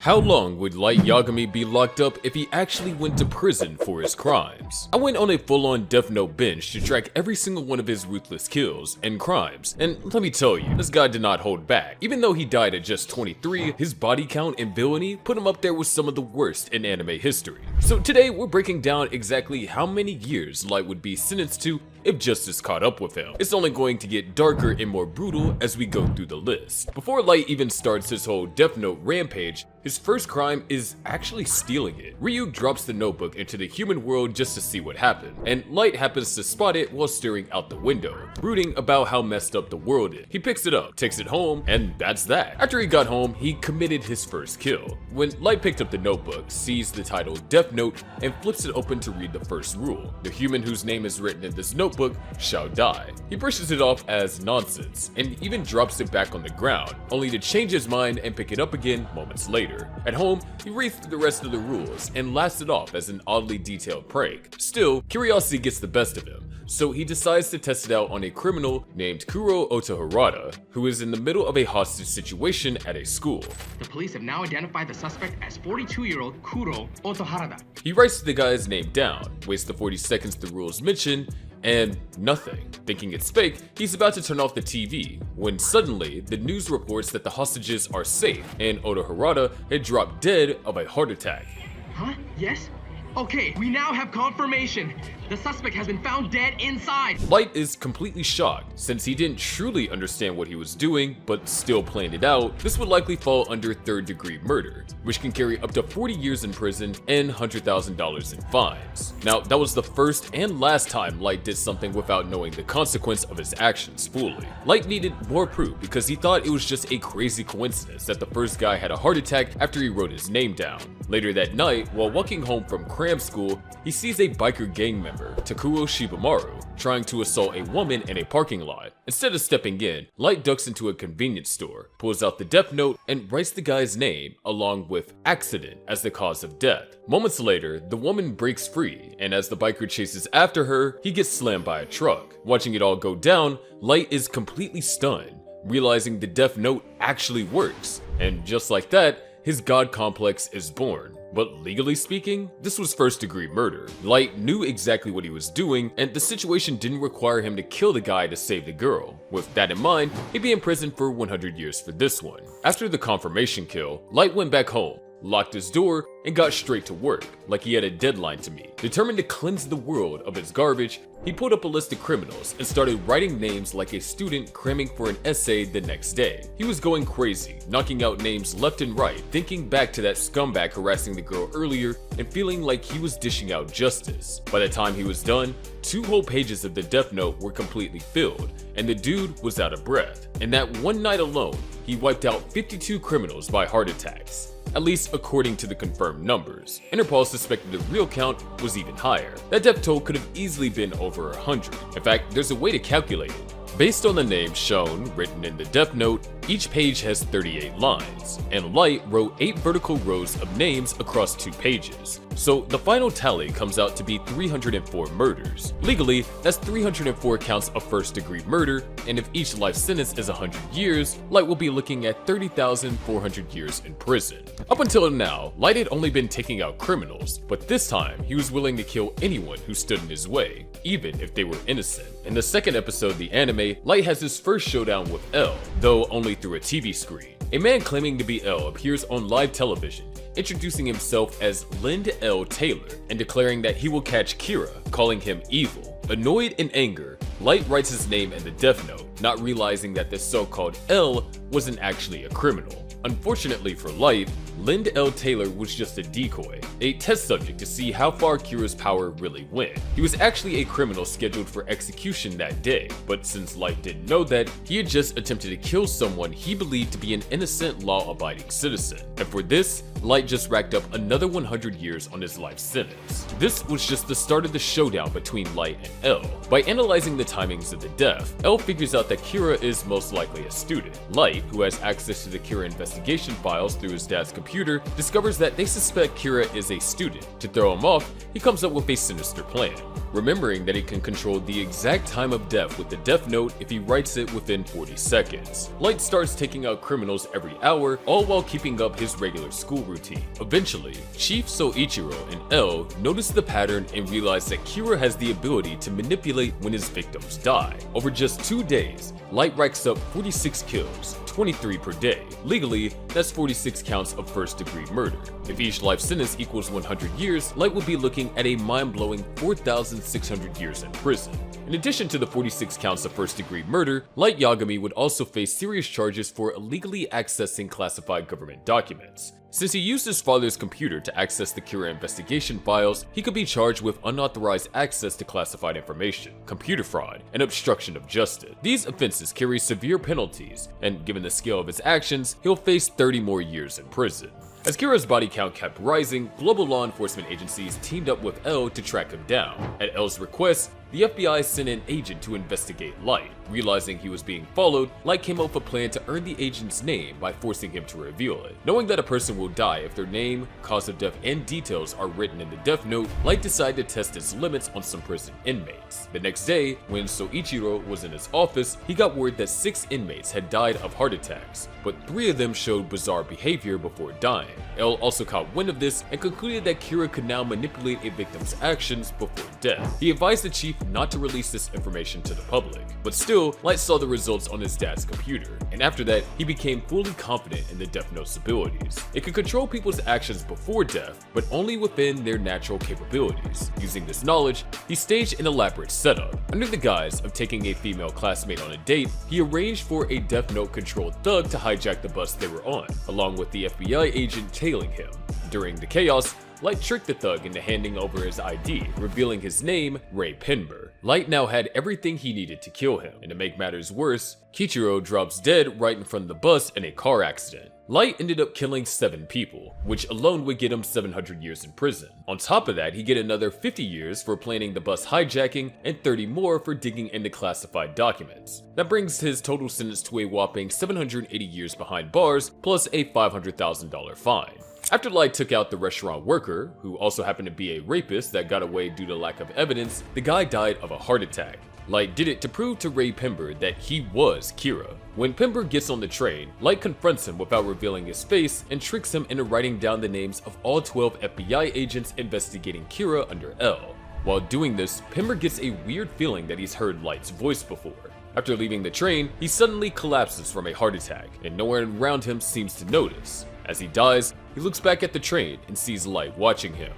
How long would Light Yagami be locked up if he actually went to prison for his crimes? I went on a full-on Death Note binge to track every single one of his ruthless kills and crimes, and let me tell you, this guy did not hold back. Even though he died at just 23, his body count and villainy put him up there with some of the worst in anime history. So today we're breaking down exactly how many years Light would be sentenced to if justice caught up with him. It's only going to get darker and more brutal as we go through the list. Before Light even starts his whole Death Note rampage, his first crime is actually stealing it. Ryu drops the notebook into the human world just to see what happened, and Light happens to spot it while staring out the window, brooding about how messed up the world is. He picks it up, takes it home, and that's that. After he got home, he committed his first kill. When Light picked up the notebook, sees the title Death Note, and flips it open to read the first rule. The human whose name is written in this notebook shall die. He brushes it off as nonsense, and even drops it back on the ground, only to change his mind and pick it up again moments later. At home, he reads through the rest of the rules and laughs it off as an oddly detailed prank. Still, curiosity gets the best of him, so he decides to test it out on a criminal named Kuro Otoharada, who is in the middle of a hostage situation at a school. The police have now identified the suspect as 42-year-old Kuro Otoharada. He writes the guy's name down, waits the 40 seconds the rules mention, and nothing. Thinking it's fake, he's about to turn off the TV, when suddenly, the news reports that the hostages are safe, and Otoharada had dropped dead of a heart attack. Huh? Yes? Okay, we now have confirmation. The suspect has been found dead inside. Light is completely shocked, since he didn't truly understand what he was doing, but still planned it out. This would likely fall under third-degree murder, which can carry up to 40 years in prison and $100,000 in fines. Now, that was the first and last time Light did something without knowing the consequence of his actions fully. Light needed more proof because he thought it was just a crazy coincidence that the first guy had a heart attack after he wrote his name down. Later that night, while walking home from cram school, he sees a biker gang member, Takuro Shibamaru, trying to assault a woman in a parking lot. Instead of stepping in, Light ducks into a convenience store, pulls out the death note, and writes the guy's name along with accident as the cause of death. Moments later, the woman breaks free, and as the biker chases after her, he gets slammed by a truck. Watching it all go down, Light is completely stunned, realizing the death note actually works. And just like that, his god complex is born. But legally speaking, this was first-degree murder. Light knew exactly what he was doing, and the situation didn't require him to kill the guy to save the girl. With that in mind, he'd be in prison for 100 years for this one. After the confirmation kill, Light went back home, locked his door, and got straight to work, like he had a deadline to meet. Determined to cleanse the world of its garbage, he pulled up a list of criminals and started writing names like a student cramming for an essay the next day. He was going crazy, knocking out names left and right, thinking back to that scumbag harassing the girl earlier and feeling like he was dishing out justice. By the time he was done, 2 whole pages of the death note were completely filled, and the dude was out of breath. In that one night alone, he wiped out 52 criminals by heart attacks. At least according to the confirmed numbers. Interpol suspected the real count was even higher. That death toll could have easily been over 100. In fact, there's a way to calculate it. Based on the names shown, written in the death note, each page has 38 lines, and Light wrote 8 vertical rows of names across 2 pages. So the final tally comes out to be 304 murders. Legally, that's 304 counts of first-degree murder, and if each life sentence is 100 years, Light will be looking at 30,400 years in prison. Up until now, Light had only been taking out criminals, but this time he was willing to kill anyone who stood in his way, even if they were innocent. In the second episode of the anime, Light has his first showdown with L, though only through a TV screen. A man claiming to be L appears on live television, introducing himself as Lind L. Taylor and declaring that he will catch Kira, calling him evil. Annoyed in anger, Light writes his name in the death note, not realizing that this so-called L wasn't actually a criminal. Unfortunately for Light, Lind L. Taylor was just a decoy, a test subject to see how far Kira's power really went. He was actually a criminal scheduled for execution that day, but since Light didn't know that, he had just attempted to kill someone he believed to be an innocent law-abiding citizen. And for this, Light just racked up another 100 years on his life sentence. This was just the start of the showdown between Light and L. By analyzing the timings of the death, L figures out that Kira is most likely a student. Light, who has access to the Kira investigation, investigation files through his dad's computer, discovers that they suspect Kira is a student. To throw him off, he comes up with a sinister plan. Remembering that he can control the exact time of death with the death note if he writes it within 40 seconds. Light starts taking out criminals every hour, all while keeping up his regular school routine. Eventually, Chief Soichiro and L notice the pattern and realize that Kira has the ability to manipulate when his victims die. Over just 2 days, Light racks up 46 kills, 23 per day. Legally, that's 46 counts of first-degree murder. If each life sentence equals 100 years, Light would be looking at a mind-blowing 4,600 years in prison. In addition to the 46 counts of first-degree murder, Light Yagami would also face serious charges for illegally accessing classified government documents. Since he used his father's computer to access the Kira investigation files, he could be charged with unauthorized access to classified information, computer fraud, and obstruction of justice. These offenses carry severe penalties, and given the scale of his actions, he'll face 30 more years in prison. As Kira's body count kept rising, global law enforcement agencies teamed up with L to track him down. At L's request, the FBI sent an agent to investigate Light. Realizing he was being followed, Light came up with a plan to earn the agent's name by forcing him to reveal it. Knowing that a person will die if their name, cause of death, and details are written in the death note, Light decided to test his limits on some prison inmates. The next day, when Soichiro was in his office, he got word that 6 inmates had died of heart attacks, but 3 of them showed bizarre behavior before dying. L also caught wind of this and concluded that Kira could now manipulate a victim's actions before death. He advised the chief not to release this information to the public, but still, Light saw the results on his dad's computer, and after that, he became fully confident in the Death Note's abilities. It could control people's actions before death, but only within their natural capabilities. Using this knowledge, he staged an elaborate setup. Under the guise of taking a female classmate on a date, he arranged for a Death Note-controlled thug to hijack the bus they were on, along with the FBI agent tailing him. During the chaos, Light tricked the thug into handing over his ID, revealing his name, Ray Penber. Light now had everything he needed to kill him, and to make matters worse, Kichiro drops dead right in front of the bus in a car accident. Light ended up killing 7 people, which alone would get him 700 years in prison. On top of that, he'd get another 50 years for planning the bus hijacking and 30 more for digging into classified documents. That brings his total sentence to a whopping 780 years behind bars, plus a $500,000 fine. After Light took out the restaurant worker, who also happened to be a rapist that got away due to lack of evidence, the guy died of a heart attack. Light did it to prove to Ray Penber that he was Kira. When Penber gets on the train, Light confronts him without revealing his face and tricks him into writing down the names of all 12 FBI agents investigating Kira under L. While doing this, Penber gets a weird feeling that he's heard Light's voice before. After leaving the train, he suddenly collapses from a heart attack, and no one around him seems to notice. As he dies, he looks back at the train and sees Light watching him.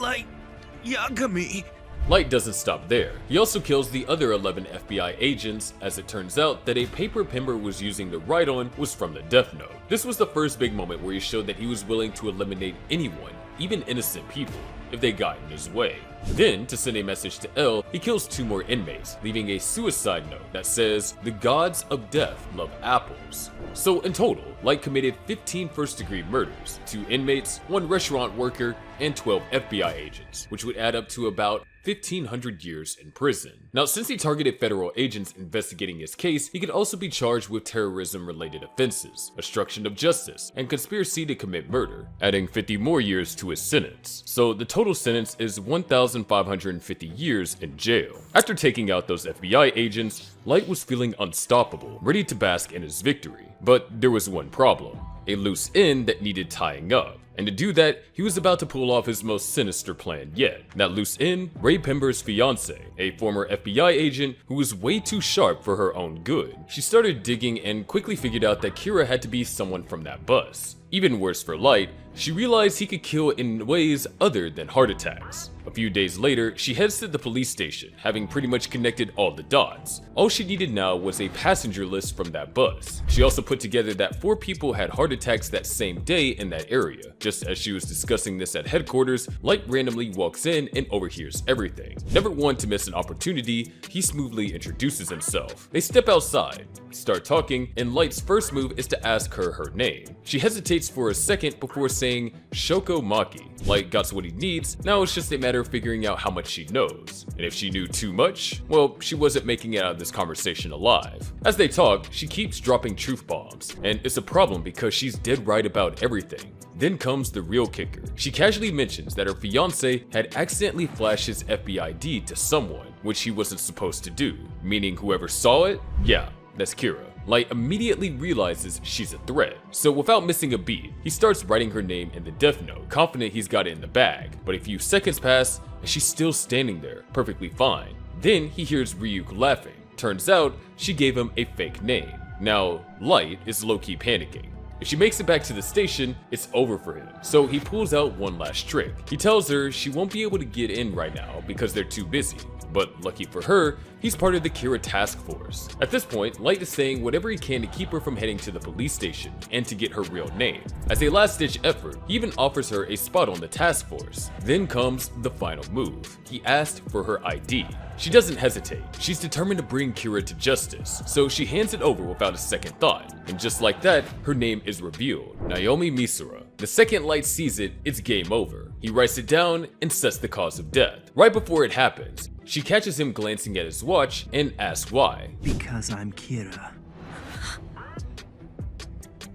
Light Yagami. Light doesn't stop there. He also kills the other 11 FBI agents, as it turns out that a paper Penber was using to write on was from the Death Note. This was the first big moment where he showed that he was willing to eliminate anyone, even innocent people, if they got in his way. Then, to send a message to L, he kills 2 more inmates, leaving a suicide note that says, "The gods of death love apples." So in total, Light committed 15 first-degree murders, 2 inmates, 1 restaurant worker, and 12 FBI agents, which would add up to about 1,500 years in prison. Now, since he targeted federal agents investigating his case, he could also be charged with terrorism-related offenses, obstruction of justice, and conspiracy to commit murder, adding 50 more years to his sentence. So the total sentence is 1,550 years in jail. After taking out those FBI agents, Light was feeling unstoppable, ready to bask in his victory. But there was one problem: a loose end that needed tying up. And to do that, he was about to pull off his most sinister plan yet. That loose end, Ray Penber's fiancée, a former FBI agent who was way too sharp for her own good. She started digging and quickly figured out that Kira had to be someone from that bus. Even worse for Light, she realized he could kill in ways other than heart attacks. A few days later, she heads to the police station, having pretty much connected all the dots. All she needed now was a passenger list from that bus. She also put together that 4 people had heart attacks that same day in that area. Just as she was discussing this at headquarters, Light randomly walks in and overhears everything. Never one to miss an opportunity, he smoothly introduces himself. They step outside, start talking, and Light's first move is to ask her her name. She hesitates for a second before saying Shoko Maki. Light got what he needs, now it's just a matter there figuring out how much she knows, and if she knew too much, well, she wasn't making it out of this conversation alive. As they talk, she keeps dropping truth bombs, and it's a problem because she's dead right about everything. Then comes the real kicker. She casually mentions that her fiance had accidentally flashed his FBI ID to someone, which he wasn't supposed to do, meaning whoever saw it, yeah, that's Kira. Light immediately realizes she's a threat, so without missing a beat, he starts writing her name in the death note, confident he's got it in the bag. But a few seconds pass, and she's still standing there, perfectly fine. Then he hears Ryuk laughing. Turns out, she gave him a fake name. Now, Light is low-key panicking. If she makes it back to the station, it's over for him, so he pulls out one last trick. He tells her she won't be able to get in right now because they're too busy. But lucky for her, he's part of the Kira task force. At this point, Light is saying whatever he can to keep her from heading to the police station and to get her real name. As a last-ditch effort, he even offers her a spot on the task force. Then comes the final move. He asked for her ID. She doesn't hesitate. She's determined to bring Kira to justice, so she hands it over without a second thought. And just like that, her name is revealed, Naomi Misura. The second Light sees it, it's game over. He writes it down and sets the cause of death. Right before it happens, she catches him glancing at his watch and asks why. Because I'm Kira.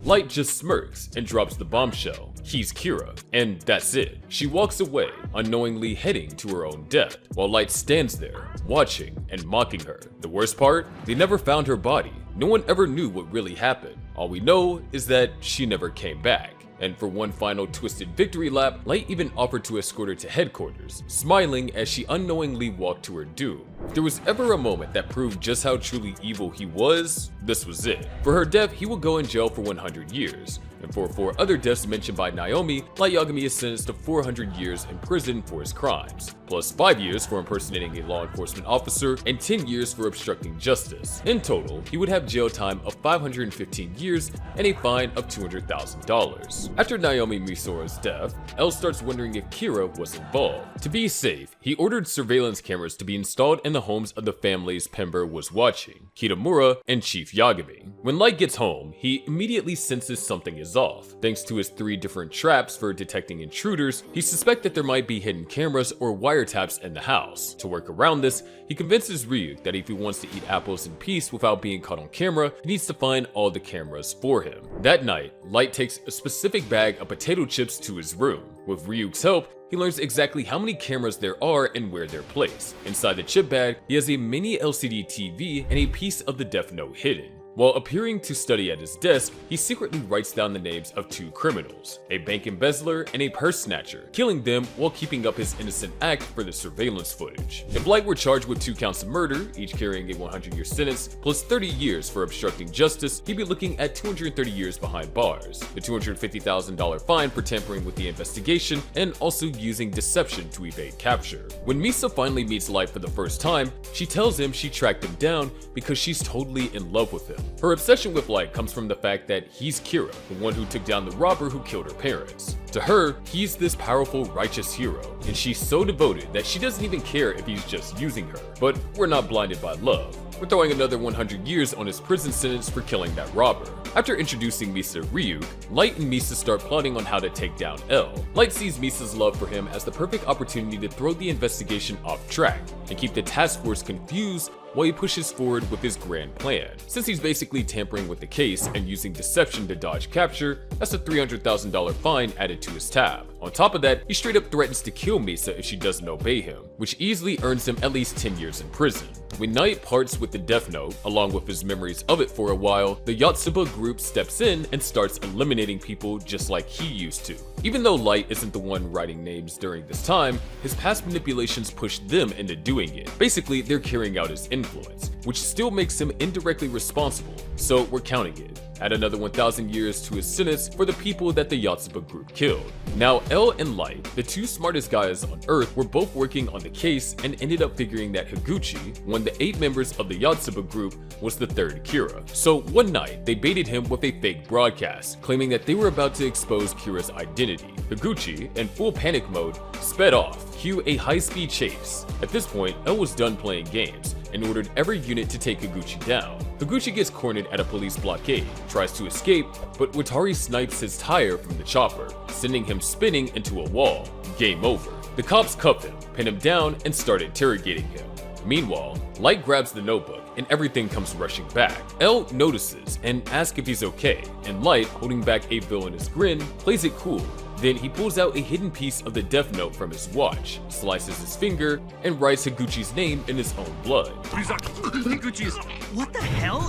Light just smirks and drops the bombshell. He's Kira, and that's it. She walks away, unknowingly heading to her own death, while Light stands there, watching and mocking her. The worst part? They never found her body. No one ever knew what really happened. All we know is that she never came back. And for one final twisted victory lap, Light even offered to escort her to headquarters, smiling as she unknowingly walked to her doom. If there was ever a moment that proved just how truly evil he was, this was it. For her death, he will go in jail for 100 years. And for 4 other deaths mentioned by Naomi, Light Yagami is sentenced to 400 years in prison for his crimes, plus 5 years for impersonating a law enforcement officer and 10 years for obstructing justice. In total, he would have jail time of 515 years and a fine of $200,000. After Naomi Misura's death, L starts wondering if Kira was involved. To be safe, he ordered surveillance cameras to be installed in the homes of the families Pember was watching, Kitamura and Chief Yagami. When Light gets home, he immediately senses something is off. Thanks to his 3 different traps for detecting intruders, he suspects that there might be hidden cameras or wiretaps in the house. To work around this, he convinces Ryuk that if he wants to eat apples in peace without being caught on camera, he needs to find all the cameras for him. That night, Light takes a specific bag of potato chips to his room. With Ryuk's help, he learns exactly how many cameras there are and where they're placed. Inside the chip bag, he has a mini LCD TV and a piece of the Death Note hidden. While appearing to study at his desk, he secretly writes down the names of 2 criminals, a bank embezzler and a purse snatcher, killing them while keeping up his innocent act for the surveillance footage. If Light were charged with 2 counts of murder, each carrying a 100-year sentence, plus 30 years for obstructing justice, he'd be looking at 230 years behind bars, the $250,000 fine for tampering with the investigation, and also using deception to evade capture. When Misa finally meets Light for the first time, she tells him she tracked him down because she's totally in love with him. Her obsession with Light comes from the fact that he's Kira, the one who took down the robber who killed her parents. To her, he's this powerful, righteous hero, and she's so devoted that she doesn't even care if he's just using her. But we're not blinded by love. We're throwing another 100 years on his prison sentence for killing that robber. After introducing Misa to Ryuk, Light and Misa start plotting on how to take down L. Light sees Misa's love for him as the perfect opportunity to throw the investigation off track and keep the task force confused while he pushes forward with his grand plan. Since he's basically tampering with the case and using deception to dodge capture, that's a $300,000 fine added to his tab. On top of that, he straight up threatens to kill Misa if she doesn't obey him, which easily earns him at least 10 years in prison. When Knight parts with the Death Note, along with his memories of it for a while, the Yotsuba group steps in and starts eliminating people just like he used to. Even though Light isn't the one writing names during this time, his past manipulations push them into doing it. Basically, they're carrying out his influence, which still makes him indirectly responsible, so we're counting it. Add another 1,000 years to his sentence for the people that the Yotsuba group killed. Now, L and Light, the 2 smartest guys on Earth, were both working on the case and ended up figuring that Higuchi, one of the 8 members of the Yotsuba group, was the 3rd Kira. So one night, they baited him with a fake broadcast, claiming that they were about to expose Kira's identity. Higuchi, in full panic mode, sped off, cue a high-speed chase. At this point, L was done playing games and ordered every unit to take Higuchi down. Higuchi gets cornered at a police blockade, tries to escape, but Watari snipes his tire from the chopper, sending him spinning into a wall. Game over. The cops cuff him, pin him down, and start interrogating him. Meanwhile, Light grabs the notebook and everything comes rushing back. L notices and asks if he's okay, and Light, holding back a villainous grin, plays it cool. Then he pulls out a hidden piece of the death note from his watch, slices his finger, and writes Higuchi's name in his own blood. Higuchi's. What the hell?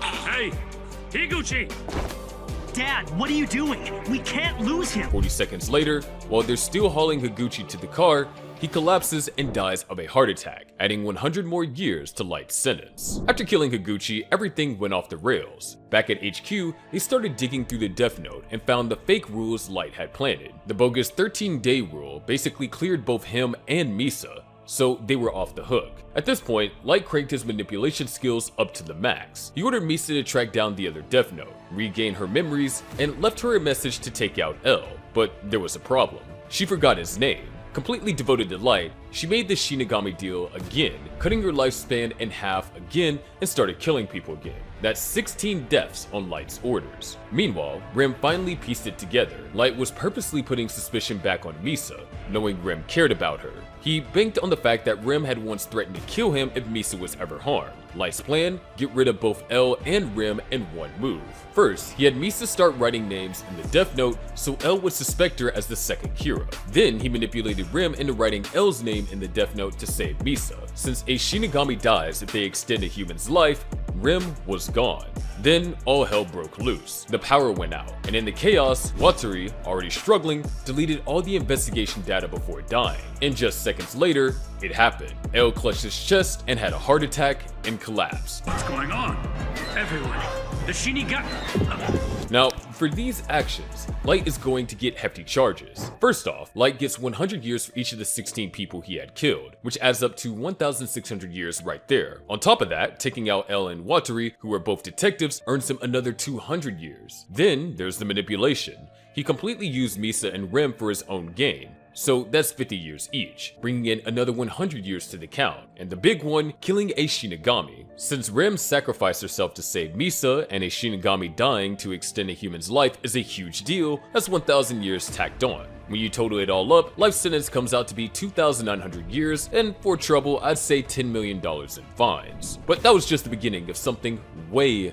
Hey, Higuchi! Dad, what are you doing? We can't lose him. 40 seconds later, while they're still hauling Higuchi to the car, he collapses and dies of a heart attack, adding 100 more years to Light's sentence. After killing Higuchi, everything went off the rails. Back at HQ, they started digging through the Death Note and found the fake rules Light had planted. The bogus 13-day rule basically cleared both him and Misa, so they were off the hook. At this point, Light cranked his manipulation skills up to the max. He ordered Misa to track down the other Death Note, regain her memories, and left her a message to take out L. But there was a problem. She forgot his name. Completely devoted to Light, she made the Shinigami deal again, cutting her lifespan in half again and started killing people again. That's 16 deaths on Light's orders. Meanwhile, Rem finally pieced it together. Light was purposely putting suspicion back on Misa, knowing Rem cared about her. He banked on the fact that Rem had once threatened to kill him if Misa was ever harmed. Light's plan? Get rid of both L and Rem in one move. First, he had Misa start writing names in the Death Note so L would suspect her as the second Kira. Then he manipulated Rem into writing L's name in the Death Note to save Misa. Since a Shinigami dies if they extend a human's life, Rem was gone. Then all hell broke loose. The power went out, and in the chaos, Watari, already struggling, deleted all the investigation data before dying. And just seconds later, it happened. L clutched his chest and had a heart attack and collapsed. What's going on? Everyone, the Shinigami. Now, for these actions, Light is going to get hefty charges. First off, Light gets 100 years for each of the 16 people he had killed, which adds up to 1,600 years right there. On top of that, taking out L and Watari, who are both detectives, earns him another 200 years. Then there's the manipulation. He completely used Misa and Rem for his own gain. So that's 50 years each, bringing in another 100 years to the count. And the big one, killing a Shinigami. Since Rem sacrificed herself to save Misa, and a Shinigami dying to extend a human's life is a huge deal, that's 1,000 years tacked on. When you total it all up, life sentence comes out to be 2,900 years, and for trouble, I'd say $10 million in fines. But that was just the beginning of something way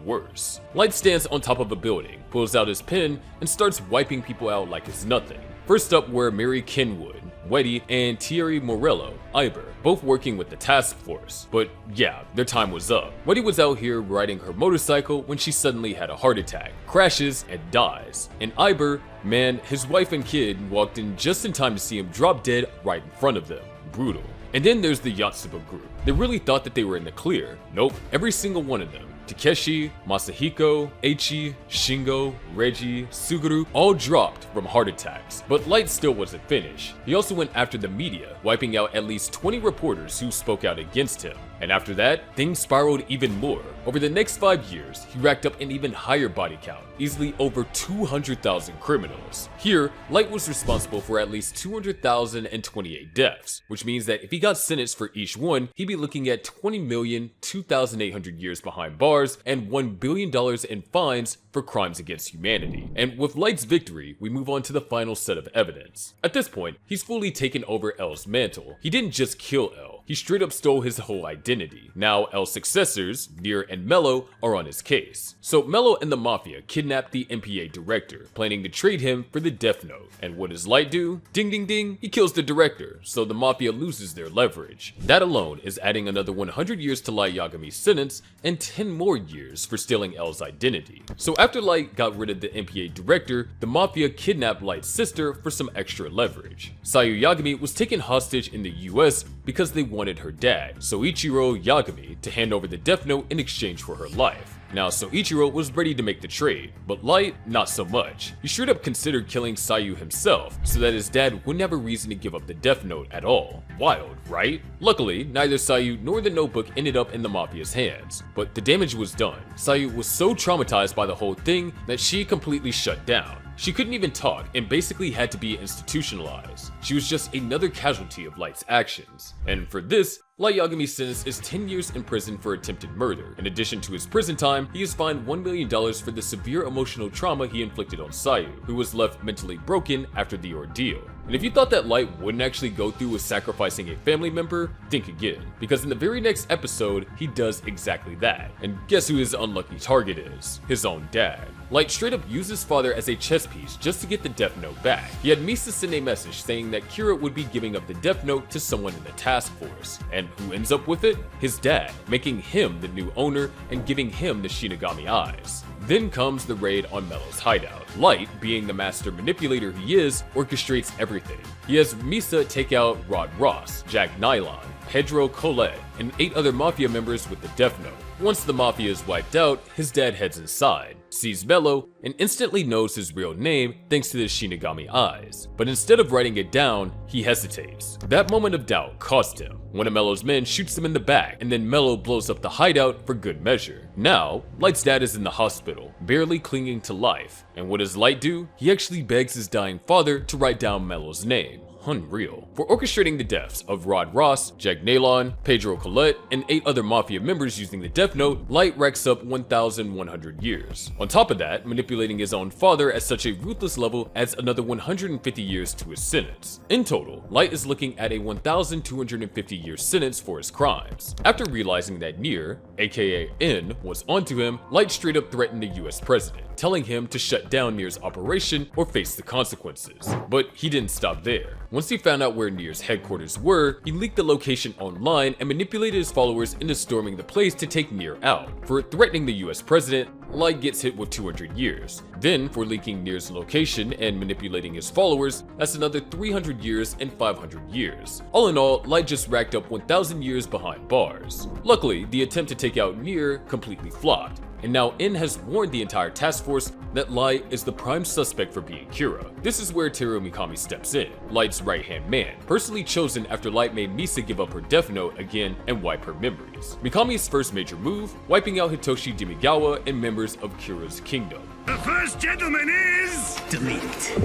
worse. Light stands on top of a building, pulls out his pen, and starts wiping people out like it's nothing. First up were Mary Kenwood, Weddy, and Thierry Morello, Iber, both working with the task force. But yeah, their time was up. Weddy was out here riding her motorcycle when she suddenly had a heart attack, crashes, and dies. And Iber, man, his wife and kid walked in just in time to see him drop dead right in front of them. Brutal. And then there's the Yotsuba group. They really thought that they were in the clear. Nope, every single one of them. Takeshi, Masahiko, Eiichi, Shingo, Reggie, Suguru all dropped from heart attacks, but Light still wasn't finished. He also went after the media, wiping out at least 20 reporters who spoke out against him. And after that, things spiraled even more. Over the next 5 years, he racked up an even higher body count, easily over 200,000 criminals. Here, Light was responsible for at least 200,028 deaths, which means that if he got sentenced for each one, he'd be looking at 20,002,800 years behind bars and $1 billion in fines for crimes against humanity. And with Light's victory, we move on to the final set of evidence. At this point, he's fully taken over L's mantle. He didn't just kill L, he straight up stole his whole identity. Now, L's successors, Veer and Mello, are on his case. So Mello and the Mafia kidnapped the MPA director, planning to trade him for the Death Note. And what does Light do? Ding ding ding, he kills the director, so the Mafia loses their leverage. That alone is adding another 100 years to Light Yagami's sentence, and 10 more years for stealing L's identity. So after Light got rid of the MPA director, the Mafia kidnapped Light's sister for some extra leverage. Sayu Yagami was taken hostage in the US because they wanted her dad, Soichiro Yagami, to hand over the Death Note in exchange for her life. Now, Soichiro was ready to make the trade, but Light, not so much. He straight up considered killing Sayu himself, so that his dad wouldn't have a reason to give up the Death Note at all. Wild, right? Luckily, neither Sayu nor the notebook ended up in the Mafia's hands, but the damage was done. Sayu was so traumatized by the whole thing that she completely shut down. She couldn't even talk and basically had to be institutionalized. She was just another casualty of Light's actions. And for this, Light Yagami's sentence is 10 years in prison for attempted murder. In addition to his prison time, he is fined $1 million for the severe emotional trauma he inflicted on Sayu, who was left mentally broken after the ordeal. And if you thought that Light wouldn't actually go through with sacrificing a family member, think again, because in the very next episode, he does exactly that. And guess who his unlucky target is? His own dad. Light straight up used his father as a chess piece just to get the Death Note back. He had Misa send a message saying that Kira would be giving up the Death Note to someone in the task force. And who ends up with it? His dad, making him the new owner and giving him the Shinigami eyes. Then comes the raid on Mellow's hideout. Light, being the master manipulator he is, orchestrates everything. He has Misa take out Rod Ross, Jack Nylon, Pedro Colette, and 8 other Mafia members with the Death Note. Once the Mafia is wiped out, his dad heads inside, sees Mello, and instantly knows his real name thanks to the Shinigami eyes. But instead of writing it down, he hesitates. That moment of doubt cost him. One of Mello's men shoots him in the back, and then Mello blows up the hideout for good measure. Now, Light's dad is in the hospital, barely clinging to life. And what does Light do? He actually begs his dying father to write down Mello's name. Unreal. For orchestrating the deaths of Rod Ross, Jack Nylon, Pedro Colette, and 8 other Mafia members using the Death Note, Light racks up 1,100 years. On top of that, manipulating his own father at such a ruthless level adds another 150 years to his sentence. In total, Light is looking at a 1,250 year sentence for his crimes. After realizing that Nier, aka N, was onto him, Light straight up threatened the US president, telling him to shut down Nier's operation or face the consequences. But he didn't stop there. Once he found out where Nier's headquarters were, he leaked the location online and manipulated his followers into storming the place to take Nier out. For threatening the US president, Light gets hit with 200 years. Then, for leaking Nier's location and manipulating his followers, that's another 300 years and 500 years. All in all, Light just racked up 1,000 years behind bars. Luckily, the attempt to take out Nier completely flopped. And now N has warned the entire task force that Light is the prime suspect for being Kira. This is where Teru Mikami steps in, Light's right-hand man, personally chosen after Light made Misa give up her Death Note again and wipe her memories. Mikami's first major move, wiping out Hitoshi Demigawa and members of Kira's kingdom. The first gentleman is... Delete.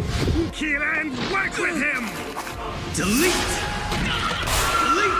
Kill and work with him! Delete. Delete.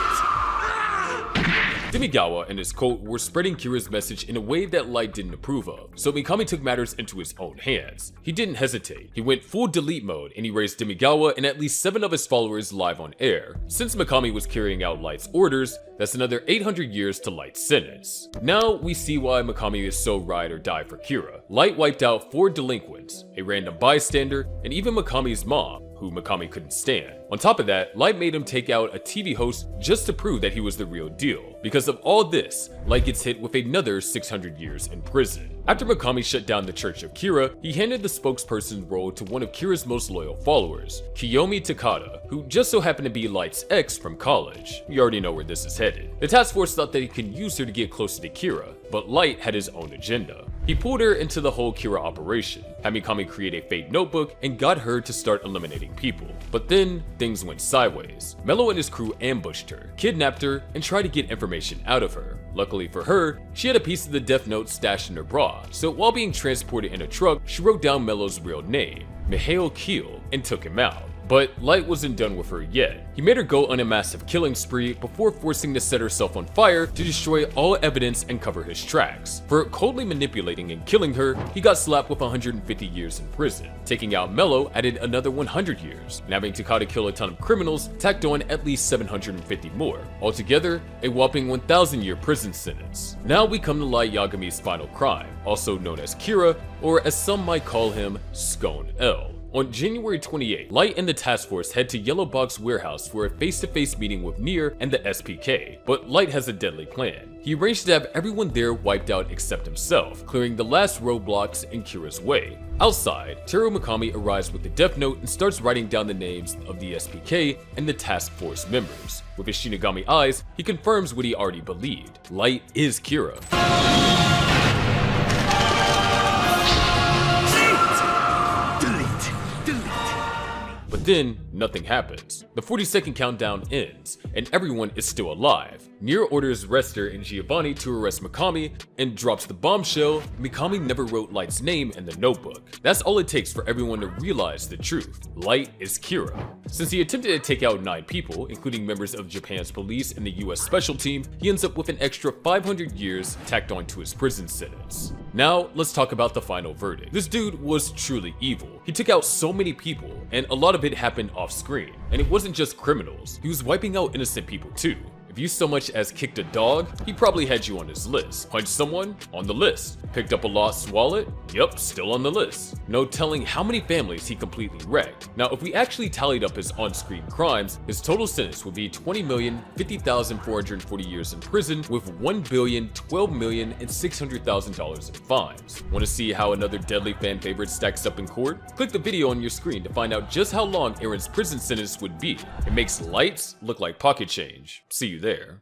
Demigawa and his cult were spreading Kira's message in a way that Light didn't approve of, so Mikami took matters into his own hands. He didn't hesitate. He went full delete mode and erased Demigawa and at least 7 of his followers live on air. Since Mikami was carrying out Light's orders, that's another 800 years to Light's sentence. Now we see why Mikami is so ride or die for Kira. Light wiped out 4 delinquents, a random bystander, and even Mikami's mom, who Mikami couldn't stand. On top of that, Light made him take out a TV host just to prove that he was the real deal. Because of all this, Light gets hit with another 600 years in prison. After Mikami shut down the Church of Kira, he handed the spokesperson role to one of Kira's most loyal followers, Kiyomi Takada, who just so happened to be Light's ex from college. You already know where this is headed. The task force thought that he could use her to get closer to Kira, but Light had his own agenda. He pulled her into the whole Kira operation, had Mikami create a fake notebook, and got her to start eliminating people. But then, things went sideways. Mello and his crew ambushed her, kidnapped her, and tried to get information out of her. Luckily for her, she had a piece of the Death Note stashed in her bra, so while being transported in a truck, she wrote down Mello's real name, Mihail Keel, and took him out. But Light wasn't done with her yet. He made her go on a massive killing spree before forcing to set herself on fire to destroy all evidence and cover his tracks. For coldly manipulating and killing her, he got slapped with 150 years in prison. Taking out Mello added another 100 years, and having Takada kill a ton of criminals tacked on at least 750 more. Altogether, a whopping 1,000-year prison sentence. Now we come to Light Yagami's final crime, also known as Kira, or as some might call him, Scone L. On January 28, Light and the task force head to Yellow Box Warehouse for a face-to-face meeting with Nier and the SPK, but Light has a deadly plan. He arranged to have everyone there wiped out except himself, clearing the last roadblocks in Kira's way. Outside, Teru Mikami arrives with the Death Note and starts writing down the names of the SPK and the task force members. With his Shinigami eyes, he confirms what he already believed. Light is Kira. But then, nothing happens. The 40-second countdown ends, and everyone is still alive. Nier orders Rester and Giovanni to arrest Mikami and drops the bombshell: Mikami never wrote Light's name in the notebook. That's all it takes for everyone to realize the truth. Light is Kira. Since he attempted to take out 9 people, including members of Japan's police and the US special team, he ends up with an extra 500 years tacked onto his prison sentence. Now, let's talk about the final verdict. This dude was truly evil. He took out so many people, and a lot of it happened off screen. And it wasn't just criminals, he was wiping out innocent people too. If you so much as kicked a dog, he probably had you on his list. Punched someone? On the list. Picked up a lost wallet? Yup, still on the list. No telling how many families he completely wrecked. Now, if we actually tallied up his on-screen crimes, his total sentence would be 20,050,440 years in prison with $1,012,600,000 in fines. Want to see how another deadly fan favorite stacks up in court? Click the video on your screen to find out just how long Eren's prison sentence would be. It makes Lights look like pocket change. See you there.